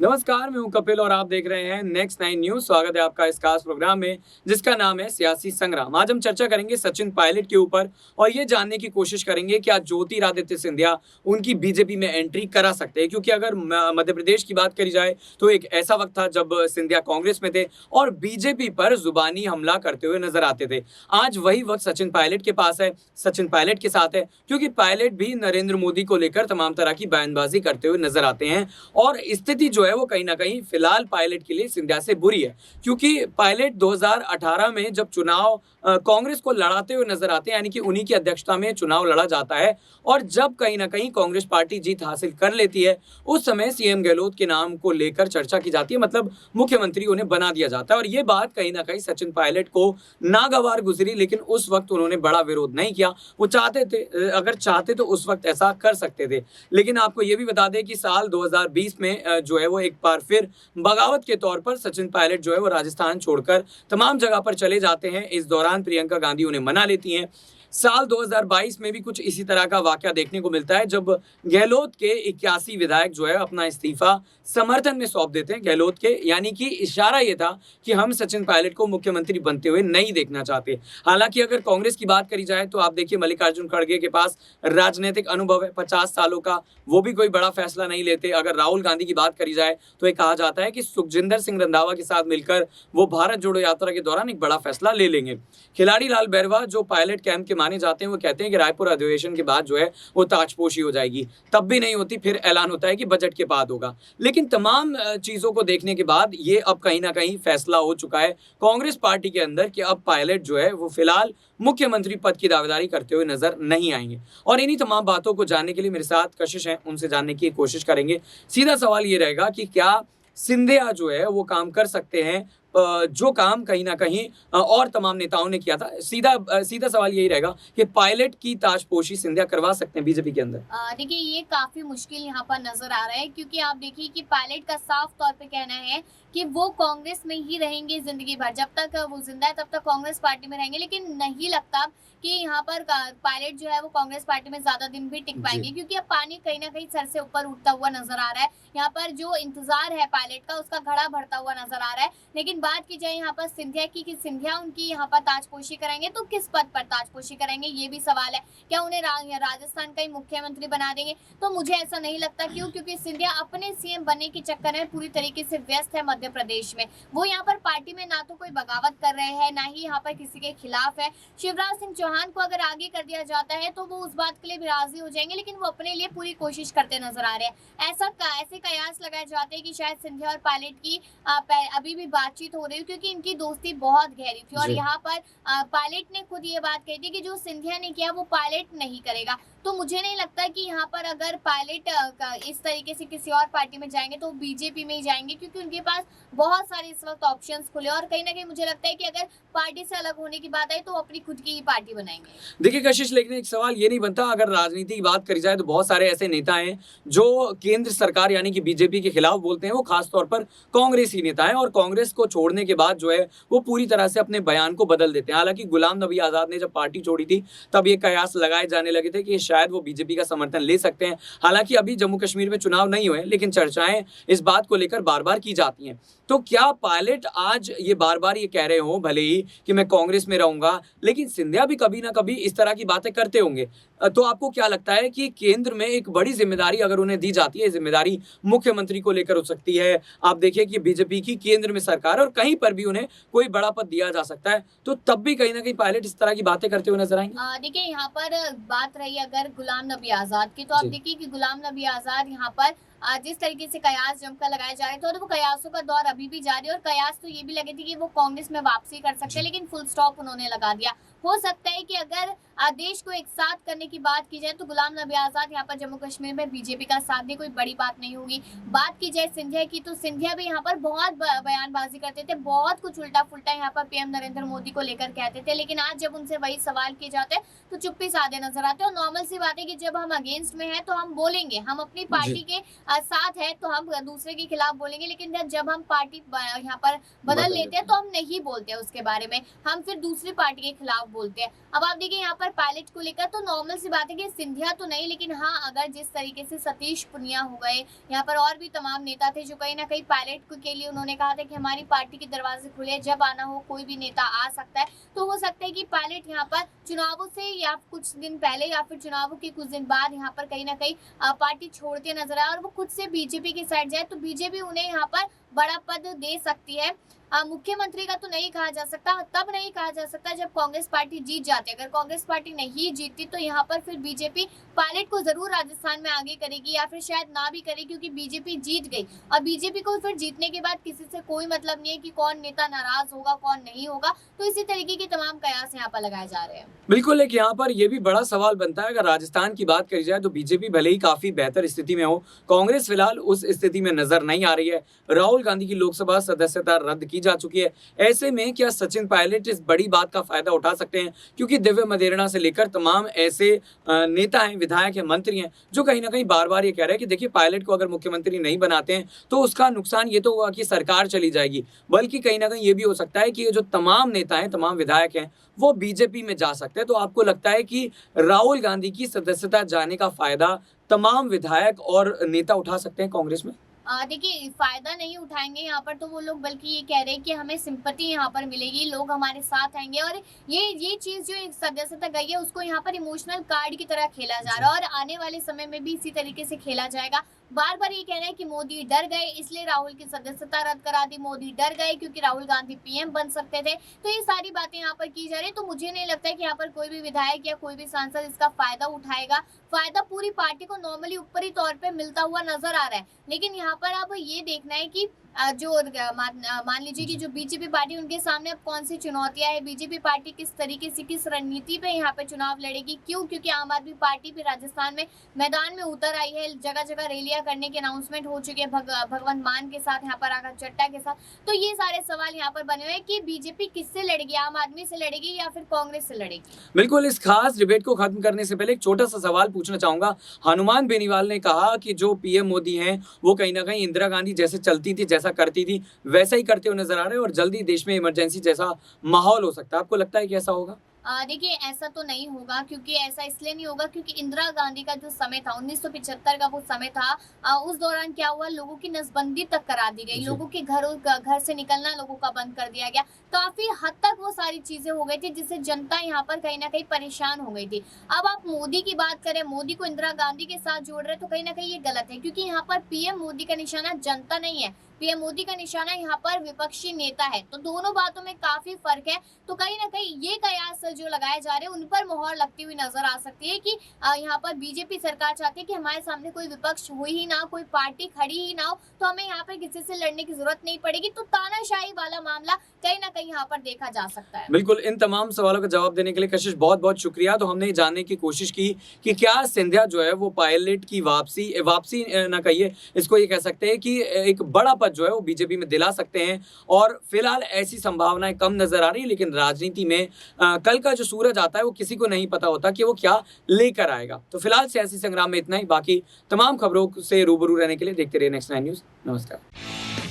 नमस्कार, मैं हूं कपिल और आप देख रहे हैं नेक्स्ट 9 न्यूज। स्वागत है आपका इस खास प्रोग्राम में जिसका नाम है सियासी संग्राम। आज हम चर्चा करेंगे सचिन पायलट के ऊपर और ये जानने की कोशिश करेंगे क्या ज्योतिरादित्य सिंधिया उनकी बीजेपी में एंट्री करा सकते हैं, क्योंकि अगर मध्य प्रदेश की बात करी जाए तो एक ऐसा वक्त था जब सिंधिया कांग्रेस में थे और बीजेपी पर जुबानी हमला करते हुए नजर आते थे। आज वही वक्त सचिन पायलट के पास है, सचिन पायलट के साथ है, क्योंकि पायलट भी नरेंद्र मोदी को लेकर तमाम तरह की बयानबाजी करते हुए नजर आते हैं और स्थिति जो है वो कहीं ना कहीं फिलहाल पायलट के लिए सिंधिया से बुरी है, क्योंकि पायलट 2018 में जब चुनाव कांग्रेस को लड़ाते हुए नजर आते हैं, यानी कि उन्हीं की अध्यक्षता में चुनाव लड़ा जाता है और जब कहीं ना कहीं कांग्रेस पार्टी जीत हासिल कर लेती है, उस समय सीएम गहलोत के नाम को लेकर चर्चा की जाती है, मतलब मुख्यमंत्री उन्हें बना दिया जाता है। और ये बात कहीं ना कहीं सचिन पायलट को नागवार गुजरी, लेकिन उस वक्त उन्होंने बड़ा विरोध नहीं किया। वो चाहते थे, अगर चाहते तो उस वक्त ऐसा कर सकते थे। लेकिन आपको ये भी बता दें कि साल 2020 में जो है वो एक बार फिर बगावत के तौर पर सचिन पायलट जो है वो राजस्थान छोड़कर तमाम जगह पर चले जाते हैं। इस दौरान प्रियंका गांधी उन्हें मना लेती हैं। साल 2022 में भी कुछ इसी तरह का वाकया देखने को मिलता है, जब गहलोत के 81 विधायक जो है अपना इस्तीफा समर्थन में सौंप देते हैं गहलोत के, यानी कि इशारा ये था कि हम सचिन पायलट को मुख्यमंत्री बनते हुए नहीं देखना चाहते। हालांकि अगर कांग्रेस की बात करी जाए तो आप देखिए मल्लिकार्जुन खड़गे के पास राजनीतिक अनुभव है 50 सालों का, वो भी कोई बड़ा फैसला नहीं लेते। अगर राहुल गांधी की बात करी जाए तो ये कहा जाता है कि सुखजिंदर सिंह रंधावा के साथ मिलकर वो भारत जोड़ो यात्रा के दौरान एक बड़ा फैसला ले लेंगे। खिलाड़ी लाल बैरवा जो पायलट कैंप के माने जाते हैं, वो कहते हैं कि रायपुर अधिवेशन के बाद जो है वो ताजपोशी हो जाएगी, तब भी नहीं होती, फिर ऐलान होता है कि बजट के बाद होगा। लेकिन तमाम चीजों को देखने के बाद ये अब कहीं ना कहीं फैसला हो चुका है कांग्रेस पार्टी के अंदर कि अब पायलट जो है वो फिलहाल मुख्यमंत्री पद की दावेदारी करते हुए नजर नहीं आएंगे। और इन्हीं तमाम बातों को जानने के लिए मेरे साथ कशिश है, उनसे जानने की कोशिश करेंगे। सीधा सवाल ये रहेगा कि क्या सिंधिया जो है वो काम कर सकते हैं जो काम कहीं ना कहीं और तमाम नेताओं ने किया था। सीधा सवाल यही रहेगा कि पायलट की ताजपोशी सिंधिया करवा सकते हैं बीजेपी के अंदर? देखिए ये काफी मुश्किल यहाँ पर नजर आ रहा है, क्योंकि आप देखिए कि पायलट का साफ तौर पे कहना है कि वो कांग्रेस में ही रहेंगे जिंदगी भर, जब तक वो जिंदा है तब तक कांग्रेस पार्टी में रहेंगे। लेकिन नहीं लगता कि यहाँ पर पायलट जो है वो कांग्रेस पार्टी में ज्यादा दिन भी टिक पाएंगे, क्योंकि अब पानी कहीं ना कहीं सर से ऊपर उठता हुआ नजर आ रहा है। यहाँ पर जो इंतजार है पायलट का, उसका घड़ा भरता हुआ नजर आ रहा है। लेकिन बात की जाए यहाँ पर सिंधिया की कि सिंधिया उनकी यहाँ पर ताजपोशी कराएंगे, तो किस पद पर ताजपोशी कराएंगे ये भी सवाल है। क्या उन्हें राजस्थान का ही मुख्यमंत्री बना देंगे? तो मुझे ऐसा नहीं लगता। क्यों? क्योंकि सिंधिया अपने सीएम बनने के चक्कर में पूरी तरीके से व्यस्त है मध्य प्रदेश में। वो यहाँ पर पार्टी में ना तो कोई बगावत कर रहे हैं, ना ही यहाँ पर किसी के खिलाफ है। शिवराज सिंह चौहान को अगर आगे कर दिया जाता है तो वो उस बात के लिए भी राजी हो जाएंगे, लेकिन वो अपने लिए पूरी कोशिश करते नजर आ रहे हैं। ऐसे कयास लगाए जाते हैं कि शायद सिंधिया और पायलट की अभी भी बातचीत हो रही है, क्योंकि इनकी दोस्ती बहुत गहरी थी। और यहाँ पर पायलट ने खुद ये बात कही थी कि जो सिंधिया ने किया वो पायलट नहीं करेगा। तो मुझे नहीं लगता कि यहाँ पर अगर पायलट इस तरीके से किसी और पार्टी में जाएंगे तो बीजेपी में ही जाएंगे, क्योंकि उनके पास बहुत सारे इस वक्त ऑप्शंस खुले। और कहीं ना कहीं मुझे लगता है कि अगर पार्टी से अलग होने की बात आई तो अपनी खुद की ही पार्टी बनाएंगे। देखिए कशिश, लेकिन एक सवाल ये नहीं बनता, अगर राजनीति की बात करी जाए तो बहुत सारे ऐसे नेता हैं जो केंद्र सरकार यानी कि बीजेपी के खिलाफ बोलते हैं। वो खासतौर पर कांग्रेसी नेता हैं और कांग्रेस को छोड़ने के बाद जो है वो पूरी तरह से अपने बयान को बदल देते हैं। हालांकि गुलाम नबी आजाद ने जब पार्टी छोड़ी थी तब ये कयास लगाए जाने लगे थे कि शायद वो बीजेपी का समर्थन ले सकते हैं। हालांकि अभी जम्मू कश्मीर में चुनाव नहीं हुए, लेकिन चर्चाएं इस बात को लेकर बार बार की जाती हैं। तो क्या पायलट आज ये बार बार ये कह रहे हो भले ही कि मैं कांग्रेस में रहूंगा, लेकिन सिंधिया भी कभी ना कभी इस तरह की बातें करते होंगे। तो आपको क्या लगता है कि केंद्र में एक बड़ी जिम्मेदारी अगर उन्हें दी जाती है, जिम्मेदारी मुख्यमंत्री को लेकर हो सकती है? आप देखिए कि बीजेपी की केंद्र में सरकार और कहीं पर भी उन्हें कोई बड़ा पद दिया जा सकता है, तो तब भी कहीं ना कहीं पायलट इस तरह की बातें करते हुए नजर आएंगे। देखिए यहाँ पर बात रही अगर गुलाम नबी आजाद की, तो आप देखिए कि गुलाम नबी आजाद यहाँ पर जिस तरीके से कयास जमकर लगाए जा रहे थे, और वो कयासों का दौर अभी भी जारी है। और कयास तो ये भी लगे थे कि वो कांग्रेस में वापसी कर सकते हैं, लेकिन फुल स्टॉप उन्होंने लगा दिया। हो सकता है कि अगर देश को एक साथ करने की बात की जाए तो गुलाम नबी आजाद यहाँ पर जम्मू कश्मीर में बीजेपी का साथ दे, कोई बड़ी बात नहीं होगी। बात की जाए सिंधिया की, तो सिंधिया भी यहाँ पर बहुत बयानबाजी करते थे, बहुत कुछ उल्टा फुल्टा यहाँ पर पीएम नरेंद्र मोदी को लेकर कहते थे। लेकिन आज जब उनसे वही सवाल किए जाते हैं तो चुप्पी साधे नजर आते हैं। और नॉर्मल सी बात है कि जब हम अगेंस्ट में है तो हम बोलेंगे, हम अपनी पार्टी के साथ है तो हम दूसरे के खिलाफ बोलेंगे। लेकिन जब हम पार्टी यहाँ पर बदल लेते हैं तो हम नहीं बोलते उसके बारे में, हम फिर दूसरी पार्टी के खिलाफ बोलते हैं। अब आप देखिए यहाँ पर पायलट को लेकर, तो नॉर्मल सी बात है कि सिंधिया तो नहीं, लेकिन हाँ अगर जिस तरीके से सतीश पुनिया हो गए, यहाँ पर और भी तमाम नेता थे जो कहीं ना कहीं पायलट के लिए उन्होंने कहा था कि हमारी पार्टी के दरवाजे खुले, जब आना हो कोई भी नेता आ सकता है, तो हो सकता है कि पायलट यहाँ पर चुनावों से या कुछ दिन पहले या फिर चुनावों के कुछ दिन बाद यहाँ पर कहीं ना कहीं पार्टी छोड़ते नजर आए और वो खुद से बीजेपी की साइड जाए, तो बीजेपी उन्हें यहाँ पर बड़ा पद दे सकती है। मुख्यमंत्री का तो नहीं कहा जा सकता, तब नहीं कहा जा सकता जब कांग्रेस पार्टी जीत जाती है। अगर कांग्रेस पार्टी नहीं जीतती तो यहाँ पर फिर बीजेपी पायलट को जरूर राजस्थान में आगे करेगी या फिर शायद ना भी करे, क्योंकि बीजेपी जीत गई और बीजेपी को फिर जीतने के बाद किसी से कोई मतलब नहीं है कि कौन नेता नाराज होगा कौन नहीं होगा। तो इसी तरीके के तमाम कयास यहाँ पर लगाए जा रहे हैं। बिल्कुल, एक यहाँ पर यह भी बड़ा सवाल बनता है, अगर राजस्थान की बात करी जाए तो बीजेपी भले ही काफी बेहतर स्थिति में हो, कांग्रेस फिलहाल उस स्थिति में नजर नहीं आ रही है। राहुल गांधी की लोकसभा सदस्यता रद्द की जा चुकी है। ऐसे में क्या सचिन पायलट इस बड़ी बात का फायदा उठा सकते हैं? क्योंकि दिव्य मदेरणा से लेकर तमाम ऐसे नेता हैं, विधायक हैं, मंत्री हैं जो कहीं ना कहीं बार बार ये कह रहे हैं कि देखिए पायलट को अगर मुख्यमंत्री नहीं बनाते हैं तो उसका नुकसान ये तो हुआ कि सरकार चली जाएगी, बल्कि कहीं ना कहीं ये भी हो सकता है कि ये जो तमाम नेता हैं, तमाम विधायक हैं, वो बीजेपी में जा सकते हैं। तो आपको लगता है कि राहुल गांधी की सदस्यता जाने का फायदा तमाम विधायक और नेता उठा सकते हैं कांग्रेस में? देखिए फायदा नहीं उठाएंगे यहाँ पर तो वो लोग, बल्कि ये कह रहे हैं कि हमें सिंपैथी यहाँ पर मिलेगी, लोग हमारे साथ आएंगे और ये चीज जो एक सदस्यता गई है उसको यहाँ पर इमोशनल कार्ड की तरह खेला जा रहा है और आने वाले समय में भी इसी तरीके से खेला जाएगा। बार बार ये कह रहे हैं कि मोदी डर गए इसलिए राहुल की सदस्यता रद्द करा दी, मोदी डर गए क्योंकि राहुल गांधी पीएम बन सकते थे। तो ये सारी बातें यहाँ पर की जा रही है। तो मुझे नहीं लगता है कि यहाँ पर कोई भी विधायक या कोई भी सांसद इसका फायदा उठाएगा। फायदा पूरी पार्टी को नॉर्मली ऊपरी तौर पे मिलता हुआ नजर आ रहा है, लेकिन यहाँ पर अब ये देखना है कि जो मान लीजिए कि जो बीजेपी पार्टी उनके सामने अब कौन सी चुनौतियां है, बीजेपी पार्टी किस तरीके से किस रणनीति पे यहाँ पे चुनाव लड़ेगी। क्यों? क्योंकि आम आदमी पार्टी भी राजस्थान में मैदान में उतर आई है, जगह जगह रैलियां करने के अनाउंसमेंट हो चुके हैं भगवंत मान के साथ, यहाँ पर आकर चट्टा के साथ। तो ये सारे सवाल यहाँ पर बने हुए हैं कि बीजेपी किससे लड़ेगी, आम आदमी से लड़ेगी या फिर कांग्रेस से लड़ेगी। बिल्कुल, इस खास डिबेट को खत्म करने से पहले एक छोटा सा सवाल पूछना चाहूंगा। हनुमान बेनीवाल ने कहा कि जो पीएम मोदी हैं वो कहीं ना कहीं इंदिरा गांधी जैसे चलती थी, जैसा करती थी, वैसा ही करते हुए नजर आ रहे हैं और जल्दी देश में इमरजेंसी जैसा माहौल हो सकता है। आपको लगता है कि ऐसा होगा? देखिए ऐसा तो नहीं होगा, क्योंकि ऐसा इसलिए नहीं होगा क्योंकि इंदिरा गांधी का जो समय था 1975 का वो समय था, उस दौरान क्या हुआ, लोगों की नसबंदी तक करा दी गई, लोगों के घर से निकलना लोगों का बंद कर दिया गया। काफी हद तक वो सारी चीजें हो गई थी जिससे जनता यहाँ पर कहीं ना कहीं परेशान हो गई थी। अब आप मोदी की बात करें, मोदी को इंदिरा गांधी के साथ जोड़ रहे तो कहीं ना कहीं ये गलत है, क्योंकि यहाँ पर पीएम मोदी का निशाना जनता नहीं है, पीएम मोदी का निशाना यहाँ पर विपक्षी नेता है। तो दोनों बातों में काफी फर्क है। तो कहीं ना कहीं ये कयास जो लगाए जा रहे हैं उन पर मोहर लगती हुई नजर आ सकती है कि यहाँ पर बीजेपी सरकार चाहती है कि हमारे सामने कोई विपक्ष हो ही ना, कोई पार्टी खड़ी ही ना हो, तो हमें यहाँ पर किसी से लड़ने की जरूरत नहीं पड़ेगी। तो तानाशाही वाला मामला कहीं ना कहीं यहाँ पर देखा जा सकता है। बिल्कुल, इन तमाम सवालों का जवाब देने के लिए कशिश बहुत बहुत शुक्रिया। तो हमने जानने की कोशिश की कि क्या सिंधिया जो है वो पायलट की वापसी ना कहिए, इसको ये कह सकते हैं कि एक बड़ा पद जो है वो बीजेपी में दिला सकते हैं और फिलहाल ऐसी संभावनाएं कम नजर आ रही है। लेकिन राजनीति में कल का जो सूरज आता है वो किसी को नहीं पता होता कि वो क्या लेकर आएगा। तो फिलहाल सियासी संग्राम में इतना ही। बाकी तमाम खबरों से रूबरू रहने के लिए देखते रहिए नेक्स्ट 9 न्यूज़। नमस्कार।